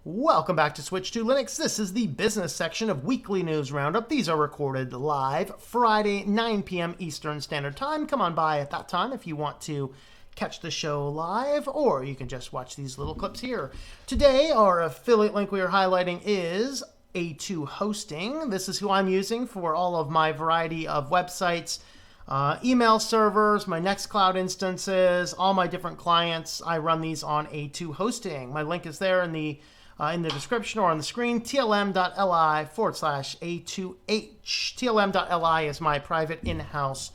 Welcome back to Switch to Linux. This is the business section of Weekly News Roundup. These are recorded live Friday, 9 p.m. Eastern Standard Time. Come on by at that time if you want to catch the show live, or you can just watch these little clips here. Today, our affiliate link we are highlighting is A2 Hosting. This is who I'm using for all of my variety of websites, email servers, my Nextcloud instances, all my different clients. I run these on A2 Hosting. My link is there in the description or on the screen, tlm.li/A2H. tlm.li is my private in-house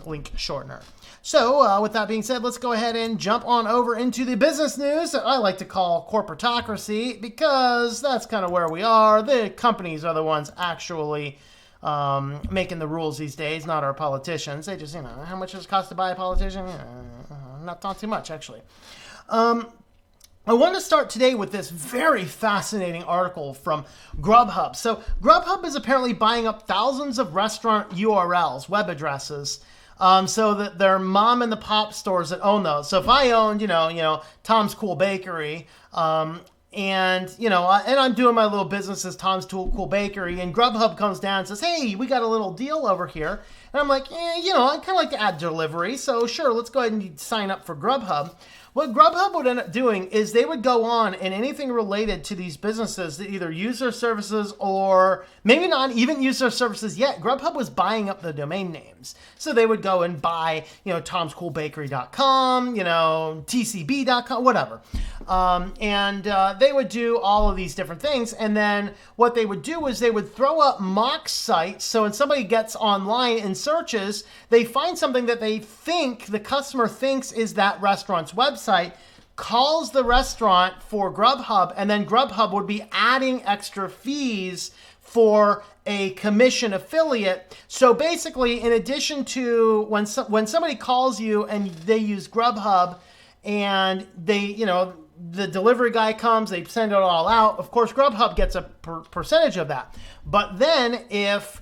link shortener. So with that being said, let's go ahead and jump on over into the business news that I like to call corporatocracy, because that's kind of where we are. The companies are the ones actually making the rules these days, not our politicians. They just, how much does it cost to buy a politician? Not too much, actually. I want to start today with this very fascinating article from Grubhub. So Grubhub is apparently buying up thousands of restaurant URLs, web addresses, so that they're mom and the pop stores that own those. So if I owned, Tom's Cool Bakery, and I'm doing my little business as Tom's Cool Bakery, and Grubhub comes down and says, hey, we got a little deal over here. And I'm like, I kind of like to add delivery, so sure, let's go ahead and sign up for Grubhub. What Grubhub would end up doing is they would go on, and anything related to these businesses that either use their services or maybe not even use their services yet, Grubhub was buying up the domain names. So they would go and buy, tomscoolbakery.com, tcb.com, whatever. And they would do all of these different things. And then what they would do is they would throw up mock sites. So when somebody gets online and searches, they find something that they think the customer thinks is that restaurant's website, calls the restaurant for Grubhub, and then Grubhub would be adding extra fees for a commission affiliate. So basically, in addition to when somebody calls you and they use Grubhub and they, the delivery guy comes, they send it all out. Of course, Grubhub gets a percentage of that. But then if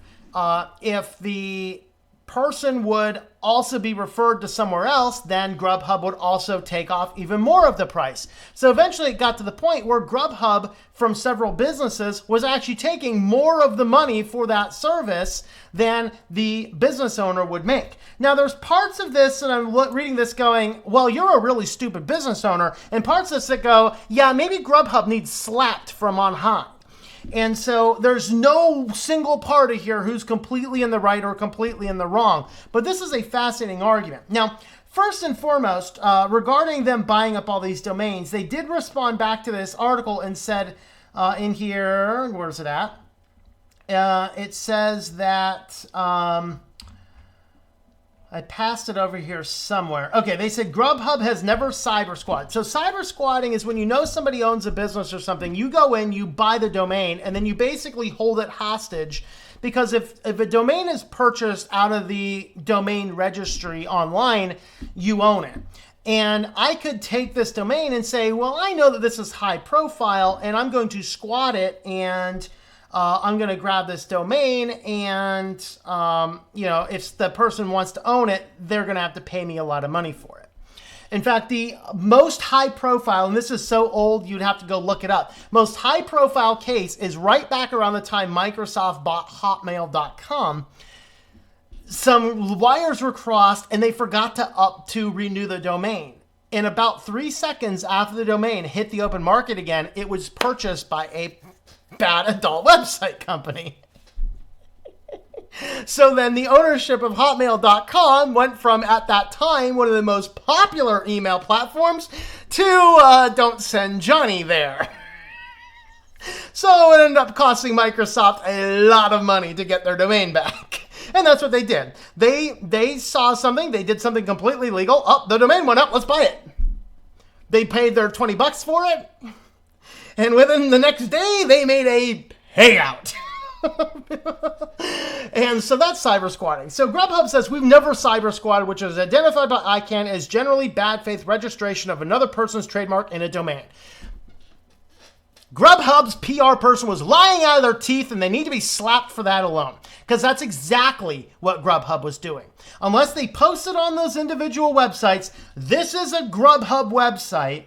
the person would also be referred to somewhere else, then Grubhub would also take off even more of the price. So eventually it got to the point where Grubhub from several businesses was actually taking more of the money for that service than the business owner would make. Now there's parts of this, and I'm reading this going, well, you're a really stupid business owner, and parts of this that go, yeah, maybe Grubhub needs slapped from on high. And so there's no single party here who's completely in the right or completely in the wrong. But this is a fascinating argument. Now, first and foremost, regarding them buying up all these domains, they did respond back to this article and said in here, where's it at? It says that... I passed it over here somewhere. Okay, they said Grubhub has never cybersquatted. So cybersquatting is when you know somebody owns a business or something, you go in, you buy the domain, and then you basically hold it hostage, because if a domain is purchased out of the domain registry online, you own it. And I could take this domain and say, well, I know that this is high profile, and I'm going to squat it, and I'm going to grab this domain, and, if the person wants to own it, they're going to have to pay me a lot of money for it. In fact, the most high profile, and this is so old you'd have to go look it up, most high profile case is right back around the time Microsoft bought hotmail.com. Some wires were crossed, and they forgot to renew the domain. In about 3 seconds after the domain hit the open market again, it was purchased by a bad adult website company. So then the ownership of hotmail.com went from, at that time, one of the most popular email platforms to don't send Johnny there. So it ended up costing Microsoft a lot of money to get their domain back. And that's what they did. They saw something, they did something completely legal. Oh, the domain went up, let's buy it. They paid their $20 for it. And within the next day, they made a payout. And so that's cybersquatting. So Grubhub says, we've never cybersquatted, which is identified by ICANN as generally bad faith registration of another person's trademark in a domain. Grubhub's PR person was lying out of their teeth, and they need to be slapped for that alone, because that's exactly what Grubhub was doing. Unless they posted on those individual websites, this is a Grubhub website,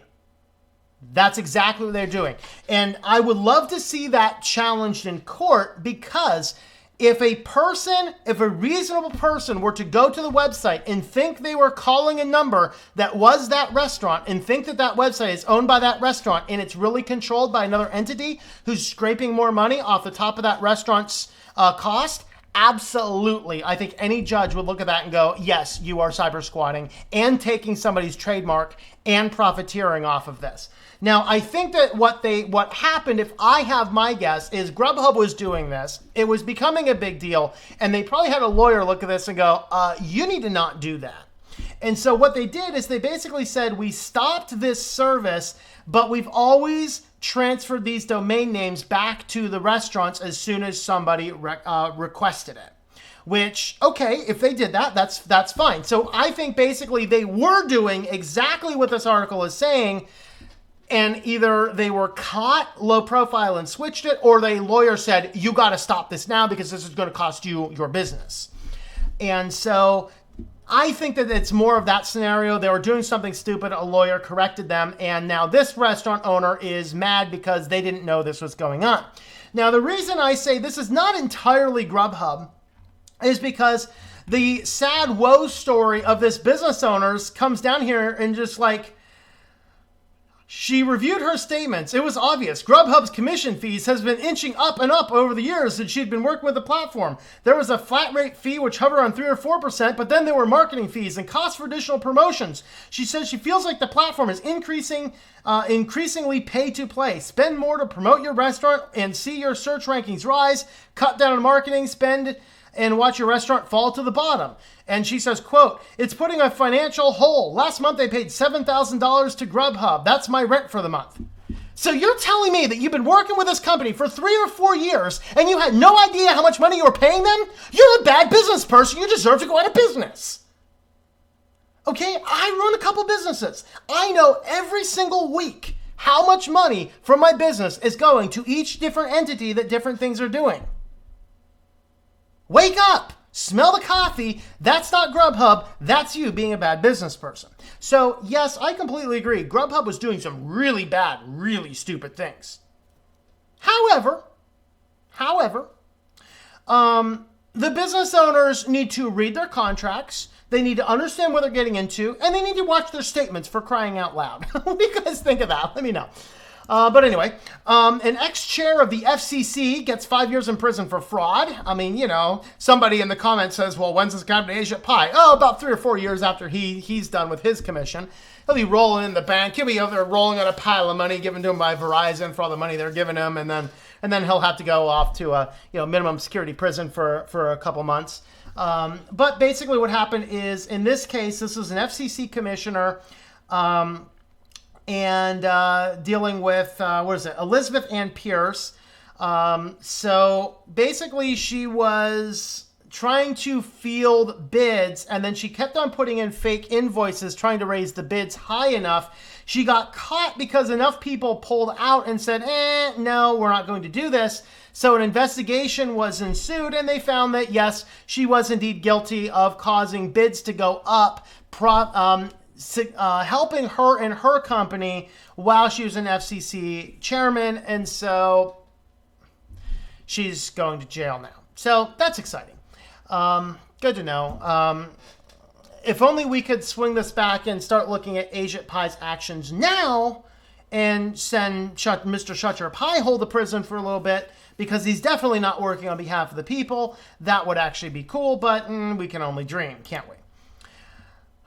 That's exactly what they're doing. And I would love to see that challenged in court, because if a reasonable person were to go to the website and think they were calling a number that was that restaurant, and think that that website is owned by that restaurant and it's really controlled by another entity who's scraping more money off the top of that restaurant's cost, absolutely, I think any judge would look at that and go, yes, you are cyber squatting and taking somebody's trademark and profiteering off of this. Now, I think that what happened, if I have my guess, is Grubhub was doing this. It was becoming a big deal, and they probably had a lawyer look at this and go, you need to not do that. And so what they did is they basically said, we stopped this service, but we've always transferred these domain names back to the restaurants as soon as somebody requested it. Which, okay, if they did that, that's fine. So I think basically they were doing exactly what this article is saying, and either they were caught low profile and switched it, or the lawyer said, you got to stop this now because this is going to cost you your business. And so I think that it's more of that scenario. They were doing something stupid, a lawyer corrected them, and now this restaurant owner is mad because they didn't know this was going on. Now, the reason I say this is not entirely Grubhub is because the sad woes story of this business owner comes down here and just like, she reviewed her statements. It was obvious. Grubhub's commission fees has been inching up and up over the years since she'd been working with the platform. There was a flat rate fee which hovered on 3 or 4%, but then there were marketing fees and costs for additional promotions. She says she feels like the platform is increasingly pay to play. Spend more to promote your restaurant and see your search rankings rise. Cut down on marketing spend and watch your restaurant fall to the bottom. And she says, quote, it's putting a financial hole. Last month they paid $7,000 to Grubhub. That's my rent for the month. So you're telling me that you've been working with this company for 3 or 4 years and you had no idea how much money you were paying them? You're a bad business person. You deserve to go out of business. Okay, I run a couple businesses. I know every single week how much money from my business is going to each different entity that different things are doing. Wake up, smell the coffee. That's not Grubhub. That's you being a bad business person. So yes, I completely agree. Grubhub was doing some really bad, really stupid things. However, the business owners need to read their contracts. They need to understand what they're getting into, and they need to watch their statements, for crying out loud. What do you guys think of that? Let me know. But anyway, an ex-chair of the FCC gets 5 years in prison for fraud. I mean, you know, somebody in the comments says, well, when's this guy to Asia Pie? Oh, about 3 or 4 years after he's done with his commission. He'll be rolling in the bank. He'll be over there rolling on a pile of money given to him by Verizon for all the money they're giving him. And then he'll have to go off to a minimum security prison for a couple months. But basically what happened is, in this case, this was an FCC commissioner, and dealing with, Elizabeth Ann Pierce. So basically she was trying to field bids, and then she kept on putting in fake invoices trying to raise the bids high enough. She got caught because enough people pulled out and said, no, we're not going to do this. So an investigation was ensued, and they found that, yes, she was indeed guilty of causing bids to go up, helping her and her company while she was an FCC chairman, and so she's going to jail now. So that's exciting. Good to know. If only we could swing this back and start looking at Asia Pie's actions now and send Mr. Shut Your Pie hole to prison for a little bit, because he's definitely not working on behalf of the people. That would actually be cool, but we can only dream, can't we?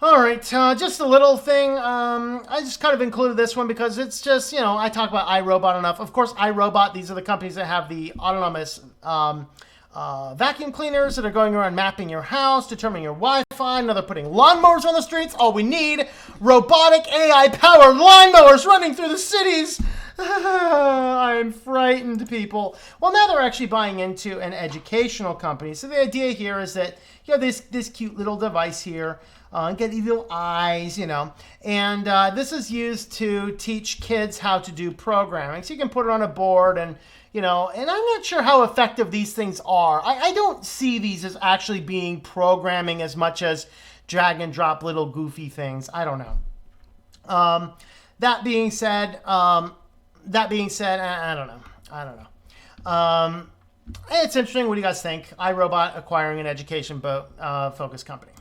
All right, just a little thing. I just kind of included this one because it's just, I talk about iRobot enough. Of course, iRobot, these are the companies that have the autonomous vacuum cleaners that are going around mapping your house, determining your Wi-Fi. Now they're putting lawnmowers on the streets. All we need, robotic AI-powered lawnmowers running through the cities. I'm frightened, people. Well, now they're actually buying into an educational company. So the idea here is that you have this cute little device here, get these little eyes, and this is used to teach kids how to do programming. So you can put it on a board and, and I'm not sure how effective these things are. I don't see these as actually being programming as much as drag and drop little goofy things. I don't know. That being said, I don't know. It's interesting. What do you guys think? iRobot acquiring an education focused company.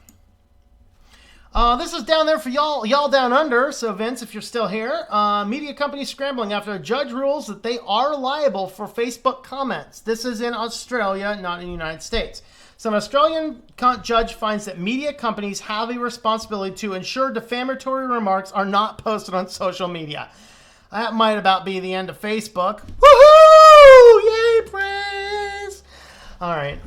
This is down there for y'all down under. So Vince, if you're still here, media companies scrambling after a judge rules that they are liable for Facebook comments. This is in Australia, not in the United States. So an Australian judge finds that media companies have a responsibility to ensure defamatory remarks are not posted on social media. That might about be the end of Facebook. Woohoo! Yay, praise! All right.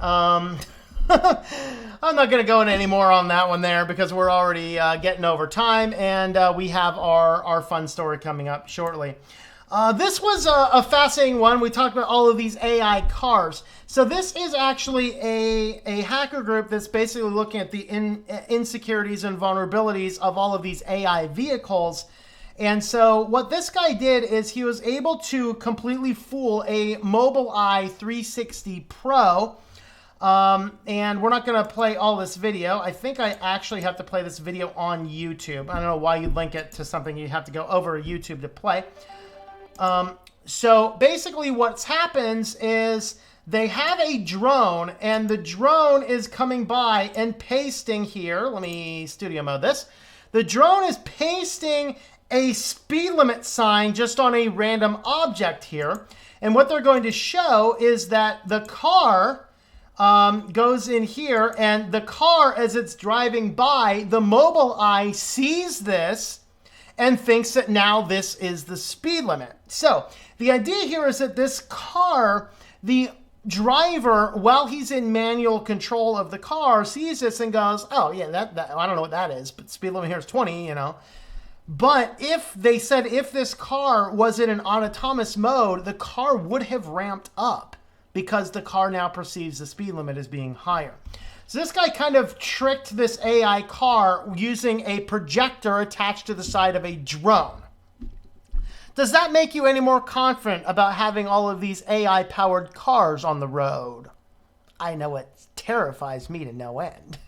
I'm not going to go into any more on that one there because we're already getting over time, and we have our fun story coming up shortly. This was a fascinating one. We talked about all of these AI cars. So this is actually a hacker group that's basically looking at the insecurities and vulnerabilities of all of these AI vehicles. And so what this guy did is he was able to completely fool a Mobileye 360 Pro. And we're not going to play all this video. I think I actually have to play this video on YouTube. I don't know why you'd link it to something you have to go over to YouTube to play. So basically what happens is they have a drone, and the drone is coming by and pasting here. Let me studio mode this. The drone is pasting a speed limit sign just on a random object here. And what they're going to show is that the car goes in here, and the car, as it's driving by, the Mobileye sees this and thinks that now this is the speed limit. So the idea here is that this car, the driver, while he's in manual control of the car, sees this and goes, oh yeah, that I don't know what that is, but speed limit here is 20, you know. But if they said if this car was in an autonomous mode, the car would have ramped up because the car now perceives the speed limit as being higher. So this guy kind of tricked this AI car using a projector attached to the side of a drone. Does that make you any more confident about having all of these AI-powered cars on the road? I know it terrifies me to no end.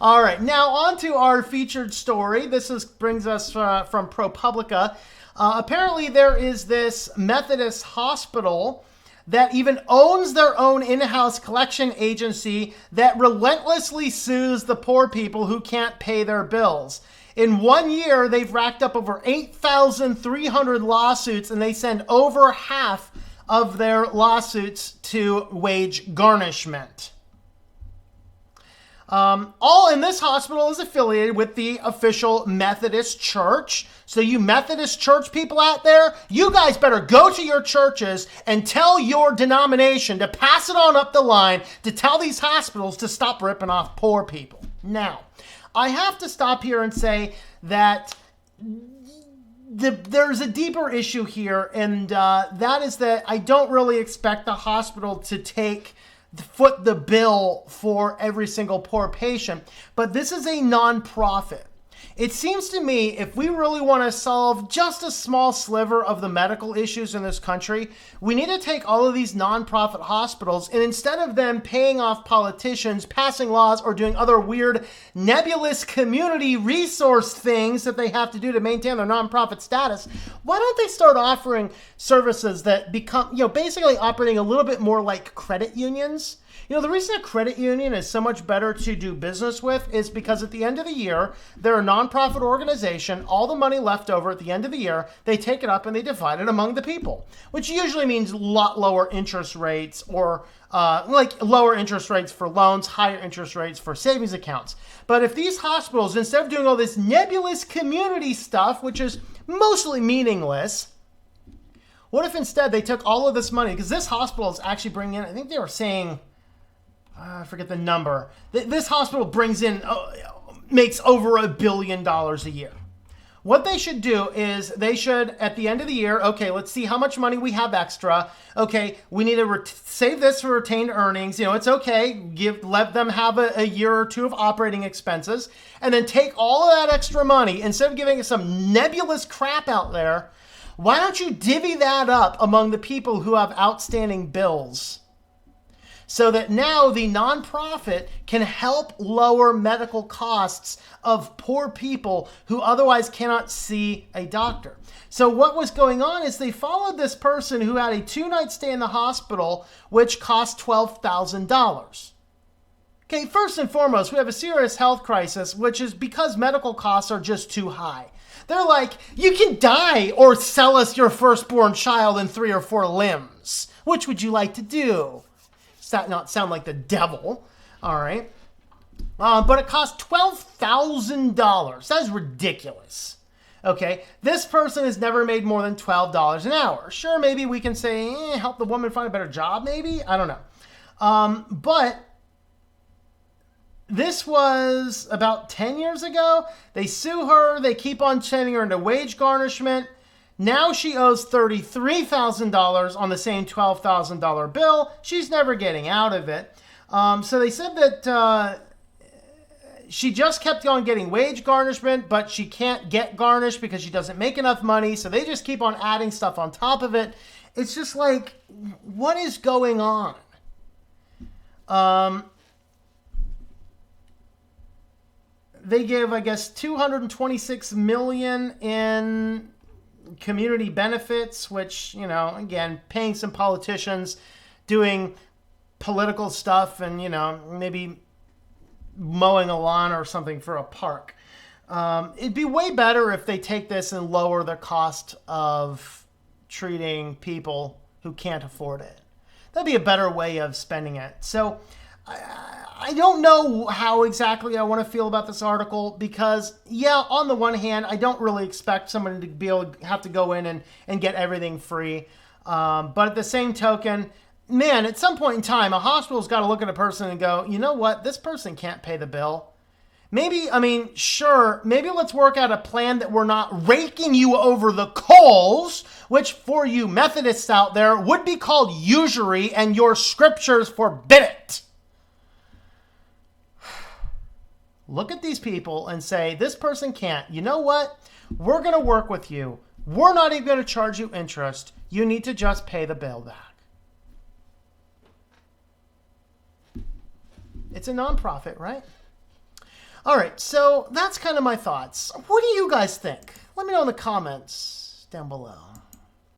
All right, now on to our featured story. This brings us from ProPublica. Apparently there is this Methodist Hospital that even owns their own in-house collection agency that relentlessly sues the poor people who can't pay their bills. In 1 year, they've racked up over 8,300 lawsuits, and they send over half of their lawsuits to wage garnishment. And this hospital is affiliated with the official Methodist Church. So you Methodist Church people out there, you guys better go to your churches and tell your denomination to pass it on up the line to tell these hospitals to stop ripping off poor people. Now, I have to stop here and say that there's a deeper issue here, and that is that I don't really expect the hospital to foot the bill for every single poor patient, but this is a nonprofit. It seems to me if we really want to solve just a small sliver of the medical issues in this country, we need to take all of these nonprofit hospitals, and instead of them paying off politicians, passing laws, or doing other weird nebulous community resource things that they have to do to maintain their nonprofit status, why don't they start offering services that become, basically operating a little bit more like credit unions? The reason a credit union is so much better to do business with is because at the end of the year, they're a nonprofit organization. All the money left over at the end of the year, they take it up and they divide it among the people, which usually means a lot lower interest rates, or like lower interest rates for loans, higher interest rates for savings accounts. But if these hospitals, instead of doing all this nebulous community stuff, which is mostly meaningless, what if instead they took all of this money? Because this hospital is actually bringing in, I think they were saying, I forget the number. This hospital makes over $1 billion a year. What they should do is they should, at the end of the year, okay, let's see how much money we have extra. Okay, we need to save this for retained earnings. It's okay. Let them have a year or two of operating expenses, and then take all of that extra money, instead of giving us some nebulous crap out there, why don't you divvy that up among the people who have outstanding bills? so that now the nonprofit can help lower medical costs of poor people who otherwise cannot see a doctor. So what was going on is they followed this person who had a 2-night stay in the hospital, which cost $12,000. Okay, first and foremost, we have a serious health crisis, which is because medical costs are just too high. They're like, you can die or sell us your firstborn child and 3 or 4 limbs. Which would you like to do? Does that not sound like the devil? All right. But it costs $12,000. That is ridiculous. Okay, this person has never made more than $12 an hour. Sure, maybe we can say, help the woman find a better job, maybe? I don't know. But this was about 10 years ago. They sue her. They keep on sending her into wage garnishment. Now she owes $33,000 on the same $12,000 bill. She's never getting out of it. So they said that she just kept on getting wage garnishment, but she can't get garnished because she doesn't make enough money. So they just keep on adding stuff on top of it. It's just like, what is going on? They give, I guess, $226 million in community benefits, which, you know, again, paying some politicians, doing political stuff, and, you know, maybe mowing a lawn or something for a park. It'd be way better if they take this and lower the cost of treating people who can't afford it. That'd be a better way of spending it. So I don't know how exactly I want to feel about this article because, yeah, on the one hand, I don't really expect someone to be able to have to go in and get everything free. But at the same token, man, at some point in time, a hospital's got to look at a person and go, you know what? This person can't pay the bill. Maybe, I mean, sure, maybe let's work out a plan that we're not raking you over the coals, which for you Methodists out there would be called usury, and your scriptures forbid it. Look at these people and say, this person can't. You know what? We're going to work with you. We're not even going to charge you interest. You need to just pay the bill back. It's a nonprofit, right? All right, so that's kind of my thoughts. What do you guys think? Let me know in the comments down below.